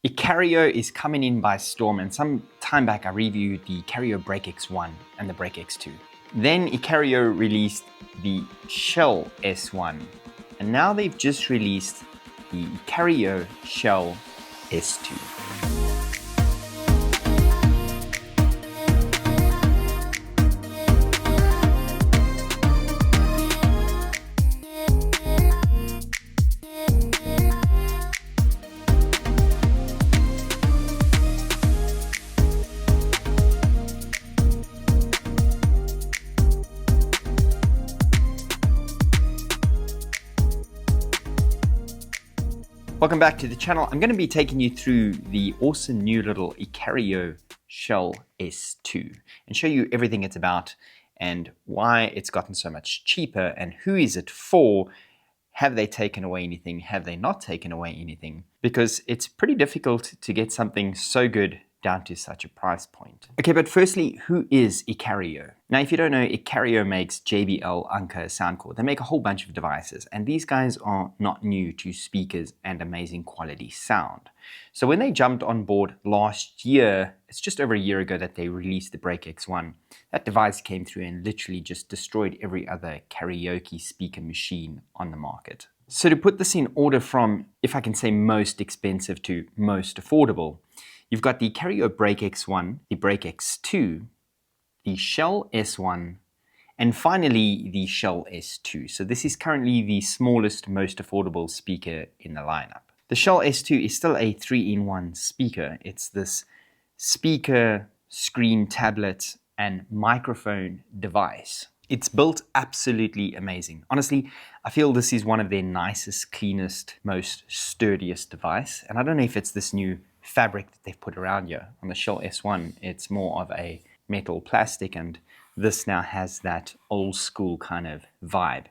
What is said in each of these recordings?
iKarao is coming in by storm, and some time back I reviewed the iKarao Break X1 and the Break X2. Then iKarao released the Shell S1, and now they've just released the iKarao Shell S2. Welcome back to the channel. I'm going to be taking you through the awesome new little iKarao Shell S2 and show you everything it's about and why it's gotten so much cheaper and who is it for. Have they taken away anything? Have they not taken away anything? Because it's pretty difficult to get something so good down to such a price point. Okay, but firstly, who is iKarao? Now, if you don't know, iKarao makes JBL Anker Soundcore. They make a whole bunch of devices, and these guys are not new to speakers and amazing quality sound. So when they jumped on board last year, it's just over a year ago that they released the Break X1. That device came through and literally just destroyed every other karaoke speaker machine on the market. So to put this in order from, if I can say, most expensive to most affordable, you've got the iKarao Break X1, the Break X2, the Shell S1, and finally the Shell S2. So this is currently the smallest, most affordable speaker in the lineup. The Shell S2 is still a 3-in-1 speaker. It's this speaker, screen, tablet, and microphone device. It's built absolutely amazing. Honestly, I feel this is one of their nicest, cleanest, most sturdiest device. And I don't know if it's this new fabric that they've put around here. On the Shell S1, it's more of a metal plastic, and this now has that old school kind of vibe.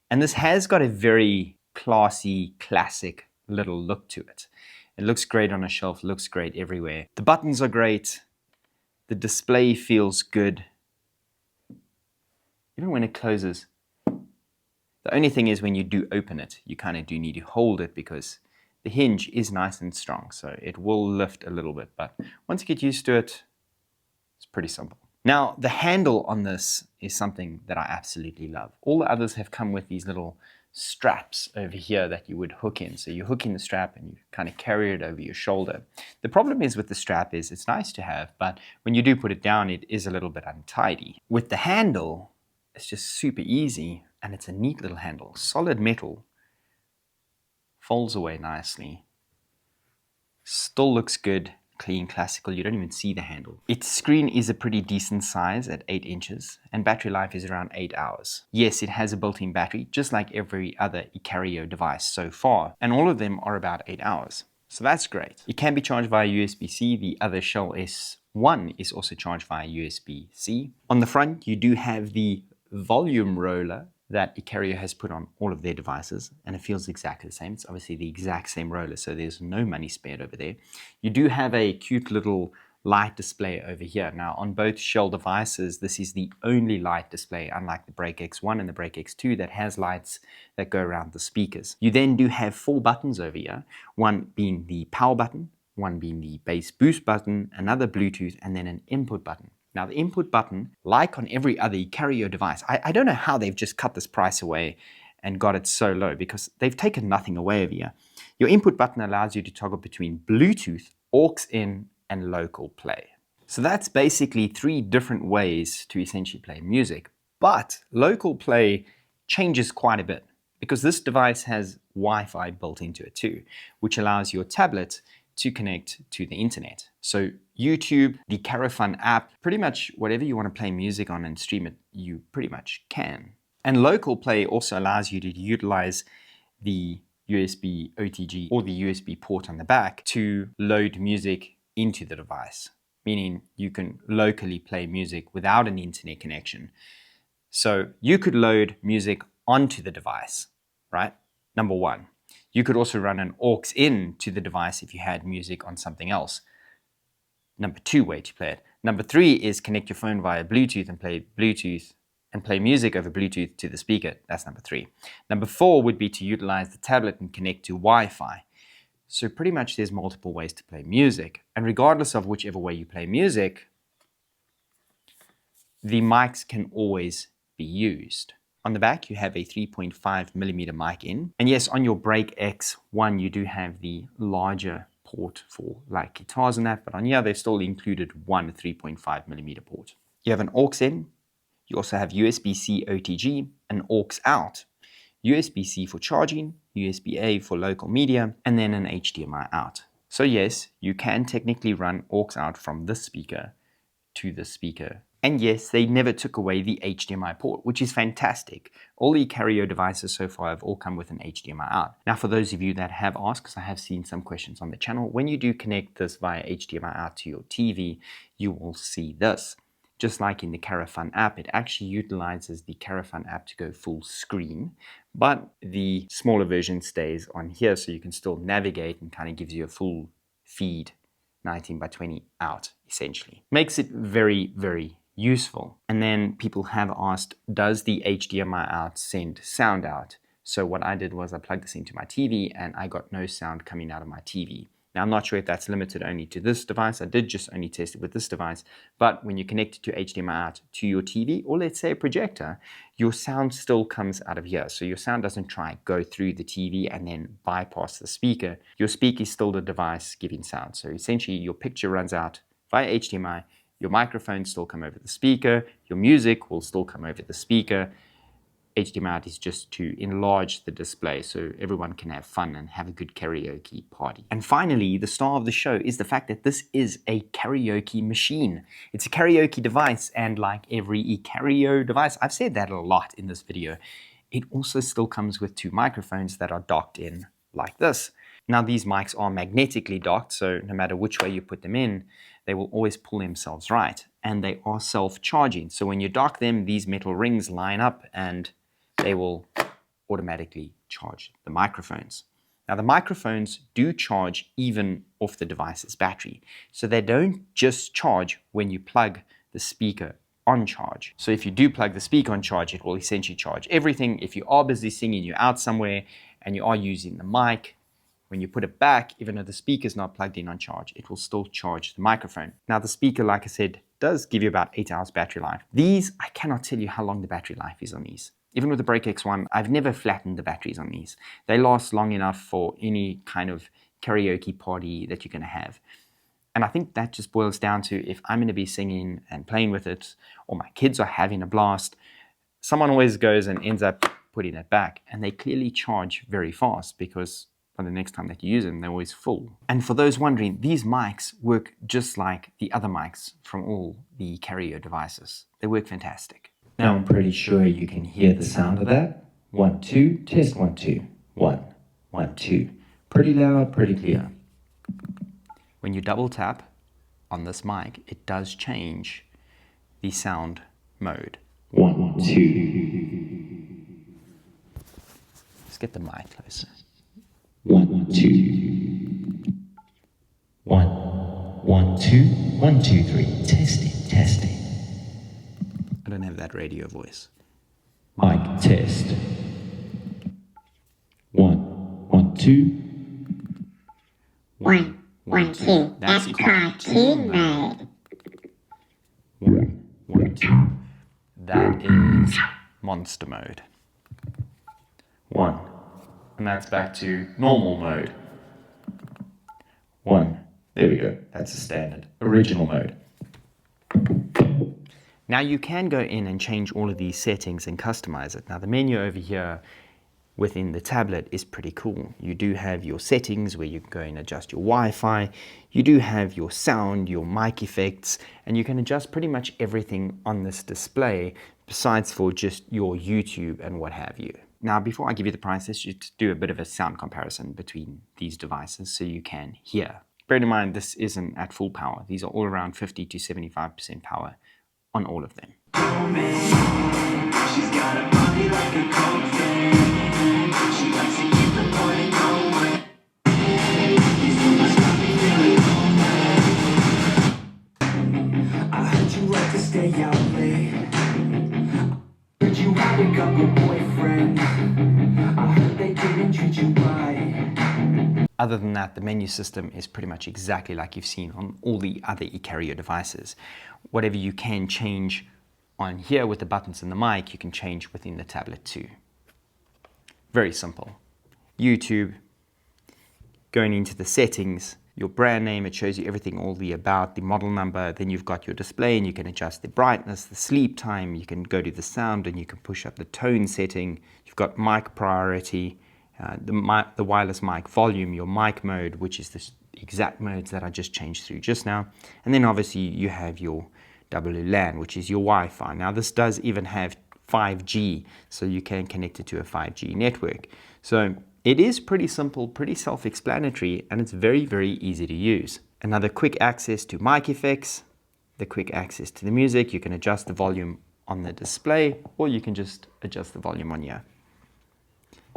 And this has got a very classy, classic little look to it. It looks great on a shelf, looks great everywhere. The buttons are great. The display feels good. Even when it closes. The only thing is when you do open it, you kind of do need to hold it because the hinge is nice and strong, so it will lift a little bit, but once you get used to it, it's pretty simple. Now, the handle on this is something that I absolutely love. All the others have come with these little straps over here that you would hook in. So you hook in the strap and you kind of carry it over your shoulder. The problem is with the strap is it's nice to have, but when you do put it down, it is a little bit untidy. With the handle, it's just super easy, and it's a neat little handle. Solid metal, folds away nicely, still looks good, clean, classical. You don't even see the handle. Its screen is a pretty decent size at 8 inches, and battery life is around 8 hours. Yes, it has a built-in battery, just like every other iKarao device so far, and all of them are about 8 hours. So that's great. It can be charged via USB-C. The other Shell S1 is also charged via USB-C. On the front, you do have the volume roller that iKarao has put on all of their devices, and it feels exactly the same. It's obviously the exact same roller, so there's no money spared over there. You do have a cute little light display over here. Now, on both Shell devices, this is the only light display, unlike the Break X1 and the Break X2, that has lights that go around the speakers. You then do have 4 buttons over here, one being the power button, one being the bass boost button, another Bluetooth, and then an input button. Now, the input button, like on every other iKarao device, I don't know how they've just cut this price away and got it so low, because they've taken nothing away over here. Your input button allows you to toggle between Bluetooth, aux in, and local play. So that's basically 3 different ways to essentially play music. But local play changes quite a bit, because this device has Wi-Fi built into it too, which allows your tablet to connect to the internet. So YouTube, the Karafun app, pretty much whatever you want to play music on and stream it, you pretty much can. And local play also allows you to utilize the USB OTG or the USB port on the back to load music into the device, meaning you can locally play music without an internet connection. So you could load music onto the device, right? Number one. You could also run an aux in to the device if you had music on something else. Number 2 way to play it. Number 3 is connect your phone via Bluetooth and play music over Bluetooth to the speaker. That's number 3. Number 4 would be to utilize the tablet and connect to Wi-Fi. So pretty much there's multiple ways to play music. And regardless of whichever way you play music, the mics can always be used. On the back, you have a 3.5mm mic in. And yes, on your Break X1, you do have the larger port for like guitars and that, but on here, they've still included one 3.5mm port. You have an aux in. You also have USB-C OTG, an aux out, USB-C for charging, USB-A for local media, and then an HDMI out. So yes, you can technically run aux out from this speaker to this speaker. And yes, they never took away the HDMI port, which is fantastic. All the iKarao devices so far have all come with an HDMI out. Now, for those of you that have asked, because I have seen some questions on the channel, when you do connect this via HDMI out to your TV, you will see this. Just like in the Karaoke app, it actually utilizes the Karaoke app to go full screen, but the smaller version stays on here, so you can still navigate and kind of gives you a full feed 19 by 20 out, essentially. Makes it very, very useful. And then people have asked, does the HDMI out send sound out? So what I did was I plugged this into my TV and I got no sound coming out of my TV. Now, I'm not sure if that's limited only to this device. I did just only test it with this device. But when you connect it to HDMI out to your TV, or let's say a projector, your sound still comes out of here. So your sound doesn't try and go through the TV and then bypass the speaker. Your speaker is still the device giving sound. So essentially, your picture runs out via HDMI. Your microphones still come over the speaker. Your music will still come over the speaker. HDMI out is just to enlarge the display so everyone can have fun and have a good karaoke party. And finally, the star of the show is the fact that this is a karaoke machine. It's a karaoke device, and like every iKarao device, I've said that a lot in this video, it also still comes with two microphones that are docked in like this. Now, these mics are magnetically docked, so no matter which way you put them in, they will always pull themselves right, and they are self-charging. So when you dock them, these metal rings line up and they will automatically charge the microphones. Now, the microphones do charge even off the device's battery. So they don't just charge when you plug the speaker on charge. So if you do plug the speaker on charge, it will essentially charge everything. If you are busy singing, you're out somewhere, and you are using the mic, when you put it back, even though the speaker is not plugged in on charge, it will still charge the microphone. Now, the speaker, like I said, does give you about 8 hours battery life. These, I cannot tell you how long the battery life is on these. Even with the Break X1, I've never flattened the batteries on these. They last long enough for any kind of karaoke party that you're going to have. And I think that just boils down to if I'm going to be singing and playing with it, or my kids are having a blast, someone always goes and ends up putting it back. And they clearly charge very fast because by the next time that you use them, they're always full. And for those wondering, these mics work just like the other mics from all the iKarao devices. They work fantastic. Now I'm pretty sure you can hear the sound of that. 1, 2, test 1, 2. 1, 1, 2. Pretty loud, pretty clear. When you double tap on this mic, it does change the sound mode. 1, 2. Let's get the mic closer. 1, 2. 1, 1, 2, 1, 2, 3. Testing, testing. I don't have that radio voice. Mic test. 1, 1, 2. 1, 1, 2. That's cartoon mode. 1, 1, 2. That is monster mode. 1. And that's back to normal mode. 1. There we go. That's the standard. Original mode. Now you can go in and change all of these settings and customize it. Now the menu over here within the tablet is pretty cool. You do have your settings where you can go and adjust your Wi-Fi. You do have your sound, your mic effects, and you can adjust pretty much everything on this display besides for just your YouTube and what have you. Now, before I give you the price, let's just do a bit of a sound comparison between these devices so you can hear. Bear in mind, this isn't at full power. These are all around 50 to 75% power on all of them. Other than that, the menu system is pretty much exactly like you've seen on all the other iKarao devices. Whatever you can change on here with the buttons and the mic, you can change within the tablet too. Very simple. YouTube, going into the settings, your brand name, it shows you everything, all the about, the model number, then you've got your display and you can adjust the brightness, the sleep time, you can go to the sound and you can push up the tone setting, you've got mic priority, the wireless mic volume, your mic mode, which is the exact modes that I just changed through just now, and then obviously you have your WLAN, which is your Wi-Fi. Now this does even have 5G, so you can connect it to a 5G network. So it is pretty simple, pretty self-explanatory, and it's very, very easy to use. Another quick access to mic effects, the quick access to the music. You can adjust the volume on the display, or you can just adjust the volume on here.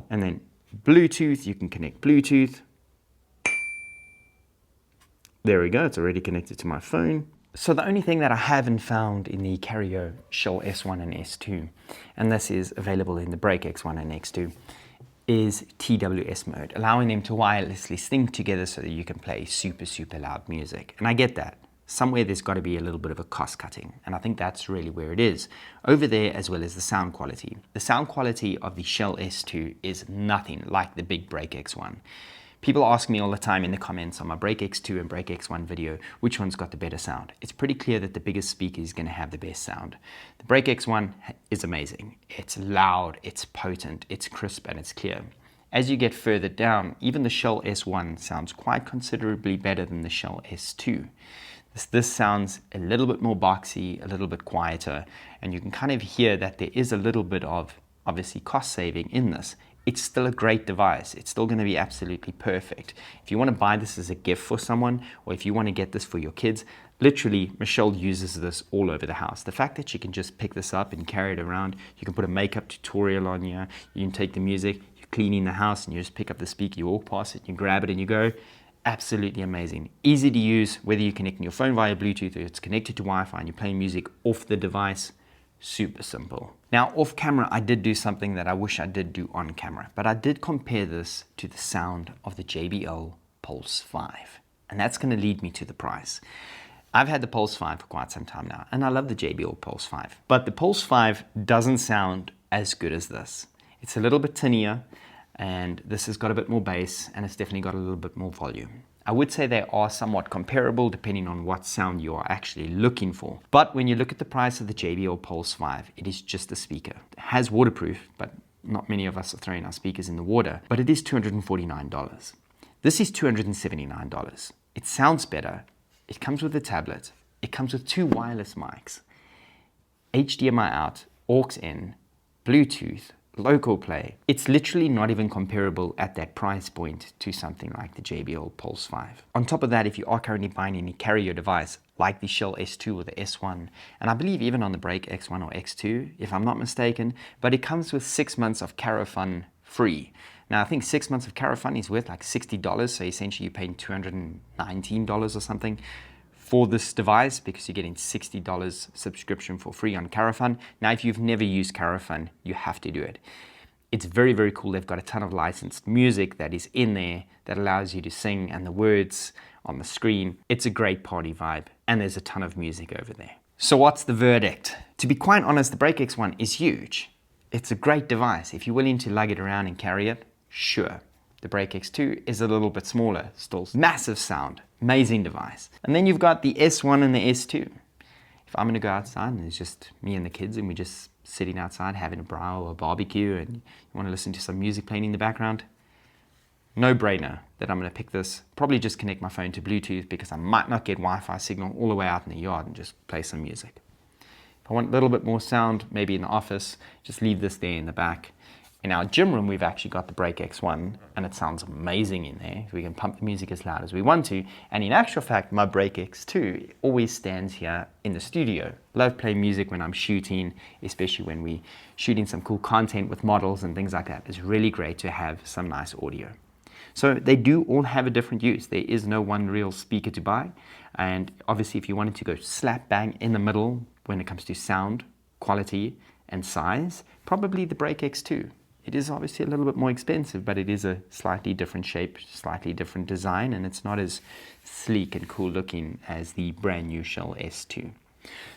And then Bluetooth, you can connect Bluetooth. There we go, it's already connected to my phone. So the only thing that I haven't found in the iKarao Shell S1 and S2, and this is available in the Break X1 and X2, is TWS mode, allowing them to wirelessly sync together so that you can play super, super loud music. And I get that. Somewhere there's got to be a little bit of a cost cutting, and I think that's really where it is. Over there, as well as the sound quality. The sound quality of the Shell S2 is nothing like the big Break X1. People ask me all the time in the comments on my Break X2 and Break X1 video, which one's got the better sound. It's pretty clear that the biggest speaker is going to have the best sound. The Break X1 is amazing. It's loud, it's potent, it's crisp, and it's clear. As you get further down, even the Shell S1 sounds quite considerably better than the Shell S2. This sounds a little bit more boxy, a little bit quieter, and you can kind of hear that there is a little bit of, obviously, cost saving in this. It's still a great device. It's still going to be absolutely perfect. If you want to buy this as a gift for someone, or if you want to get this for your kids, literally, Michelle uses this all over the house. The fact that you can just pick this up and carry it around, you can put a makeup tutorial on here, you can take the music, you're cleaning the house, and you just pick up the speaker, you walk past it, you grab it, and you go. Absolutely amazing. Easy to use, whether you're connecting your phone via Bluetooth or it's connected to Wi-Fi and you're playing music off the device. Super simple. Now, off camera, I did do something that I wish I did do on camera, but I did compare this to the sound of the JBL Pulse 5, and that's going to lead me to the price. I've had the Pulse 5 for quite some time now, and I love the JBL Pulse 5, but the Pulse 5 doesn't sound as good as this. It's a little bit tinnier, and this has got a bit more bass, and it's definitely got a little bit more volume. I would say they are somewhat comparable depending on what sound you are actually looking for. But when you look at the price of the JBL Pulse 5, it is just a speaker. It has waterproof, but not many of us are throwing our speakers in the water, but it is $249. This is $279. It sounds better. It comes with a tablet. It comes with 2 wireless mics, HDMI out, aux in, Bluetooth, local play. It's literally not even comparable at that price point to something like the JBL Pulse 5. On top of that, if you are currently buying any iKarao device like the Shell S2 or the S1, and I believe even on the Break X1 or X2, if I'm not mistaken, but it comes with 6 months of Fun free. Now, I think 6 months of Fun is worth like $60, so essentially you're paying $219 or something for this device because you're getting $60 subscription for free on Fun. Now, if you've never used Fun, you have to do it. It's very, very cool. They've got a ton of licensed music that is in there that allows you to sing and the words on the screen. It's a great party vibe, and there's a ton of music over there. So what's the verdict? To be quite honest, the Break X1 is huge. It's a great device. If you're willing to lug it around and carry it, sure. The Break X2 is a little bit smaller, still massive sound, amazing device. And then you've got the S1 and the S2. If I'm gonna go outside and it's just me and the kids and we're just sitting outside having a braai or a barbecue and you wanna listen to some music playing in the background, no brainer that I'm gonna pick this, probably just connect my phone to Bluetooth because I might not get Wi-Fi signal all the way out in the yard and just play some music. If I want a little bit more sound, maybe in the office, just leave this there in the back. In our gym room, we've actually got the Break X1, and it sounds amazing in there. We can pump the music as loud as we want to. And in actual fact, my Break X2 always stands here in the studio. Love playing music when I'm shooting, especially when we're shooting some cool content with models and things like that. It's really great to have some nice audio. So they do all have a different use. There is no one real speaker to buy. And obviously, if you wanted to go slap bang in the middle when it comes to sound, quality, and size, probably the Break X2. It is obviously a little bit more expensive, but it is a slightly different shape, slightly different design, and it's not as sleek and cool looking as the brand new Shell S2.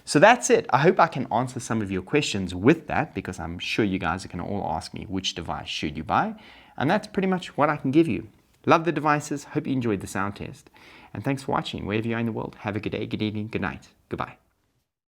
So that's it. I hope I can answer some of your questions with that, because I'm sure you guys are going to all ask me which device should you buy, and that's pretty much what I can give you. Love the devices. Hope you enjoyed the sound test, and thanks for watching. Wherever you are in the world, have a good day, good evening, good night, goodbye.